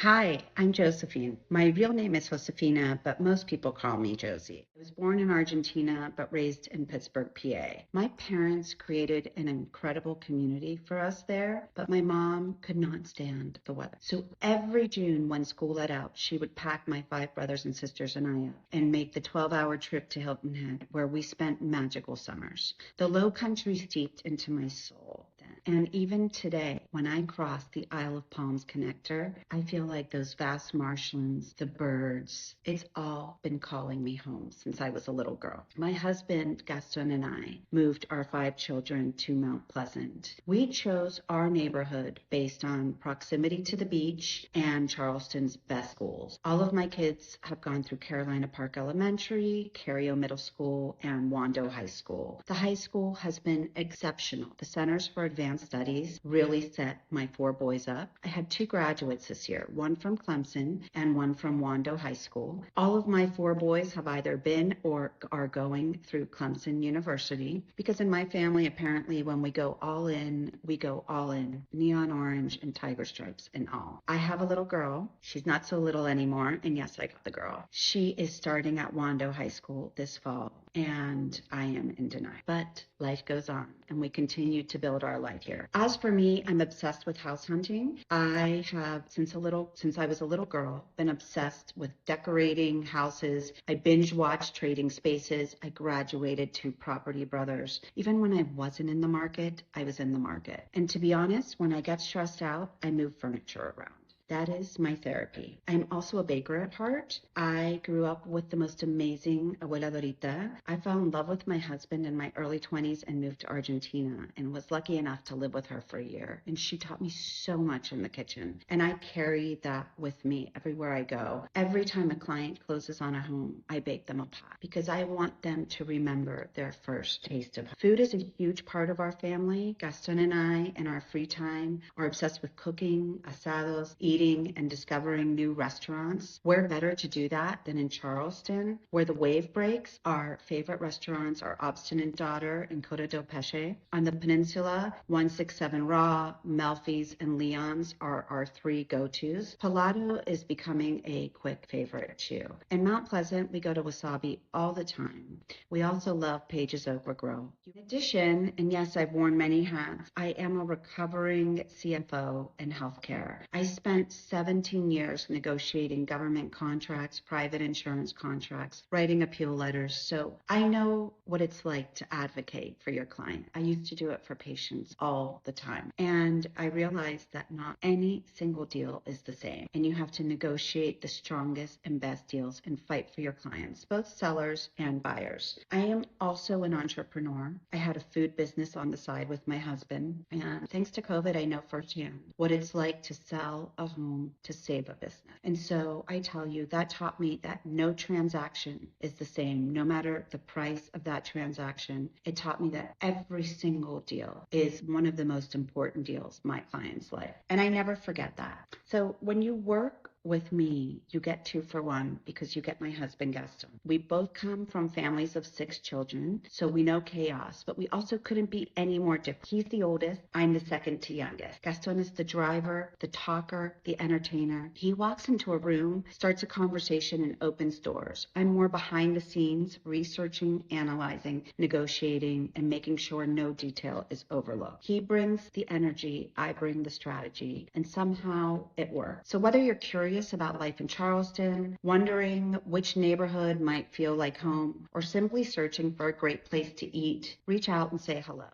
Hi, I'm Josephine. My real name is Josefina, but most people call me Josie. I was born in Argentina, but raised in Pittsburgh, PA. My parents created an incredible community for us there, but my mom could not stand the weather. So every June when school let out, she would pack my 5 brothers and sisters and I up and make the 12-hour trip to Hilton Head, where we spent magical summers. The Lowcountry steeped into my soul. And even today, when I cross the Isle of Palms connector, I feel like those vast marshlands, the birds, it's all been calling me home since I was a little girl. My husband, Gaston, and I moved our 5 children to Mount Pleasant. We chose our neighborhood based on proximity to the beach and Charleston's best schools. All of my kids have gone through Carolina Park Elementary, Cario Middle School, and Wando High School. The high school has been exceptional. The Centers for Advanced Studies really set my 4 boys up. I had 2 graduates this year, one from Clemson and one from Wando High School. All of my 4 boys have either been or are going through Clemson University, because in my family, apparently, when we go all in, we go all in. Neon orange and tiger stripes and all. I have a little girl. She's not so little anymore. And yes, I got the girl. She is starting at Wando High School this fall, and I am in denial. But life goes on, and we continue to build our life here. As for me, I'm obsessed with house hunting. I have, since I was a little girl, been obsessed with decorating houses. I binge watched Trading Spaces. I graduated to Property Brothers. Even when I wasn't in the market, I was in the market. And to be honest, when I get stressed out, I move furniture around. That is my therapy. I'm also a baker at heart. I grew up with the most amazing abuela Dorita. I fell in love with my husband in my early 20s and moved to Argentina and was lucky enough to live with her for a year. And she taught me so much in the kitchen. And I carry that with me everywhere I go. Every time a client closes on a home, I bake them a pie because I want them to remember their first taste of home. Food is a huge part of our family. Gaston and I, in our free time, are obsessed with cooking, asados, eating, and discovering new restaurants. Where better to do that than in Charleston, where the wave breaks? Our favorite restaurants are Obstinate Daughter and Coda del Peche. On the peninsula, 167 Raw, Melfi's, and Leon's are our 3 go-tos. Palado is becoming a quick favorite too. In Mount Pleasant, we go to Wasabi all the time. We also love Page's Okra Grow. In addition, and yes, I've worn many hats, I am a recovering CFO in healthcare. I spent 17 years negotiating government contracts, private insurance contracts, writing appeal letters. So I know what it's like to advocate for your client. I used to do it for patients all the time. And I realized that not any single deal is the same. And you have to negotiate the strongest and best deals and fight for your clients, both sellers and buyers. I am also an entrepreneur. I had a food business on the side with my husband. And thanks to COVID, I know firsthand what it's like to sell a home to save a business. And so I tell you, that taught me that no transaction is the same, no matter the price of that transaction. It taught me that every single deal is one of the most important deals in my client's life. And I never forget that. So when you work with me, you get 2 for 1 because you get my husband, Gaston. We both come from families of 6 children, so we know chaos, but we also couldn't be any more different. He's the oldest. I'm the second to youngest. Gaston is the driver, the talker, the entertainer. He walks into a room, starts a conversation, and opens doors. I'm more behind the scenes, researching, analyzing, negotiating, and making sure no detail is overlooked. He brings the energy, I bring the strategy, and somehow it works. So whether you're curious about life in Charleston, wondering which neighborhood might feel like home, or simply searching for a great place to eat, reach out and say hello.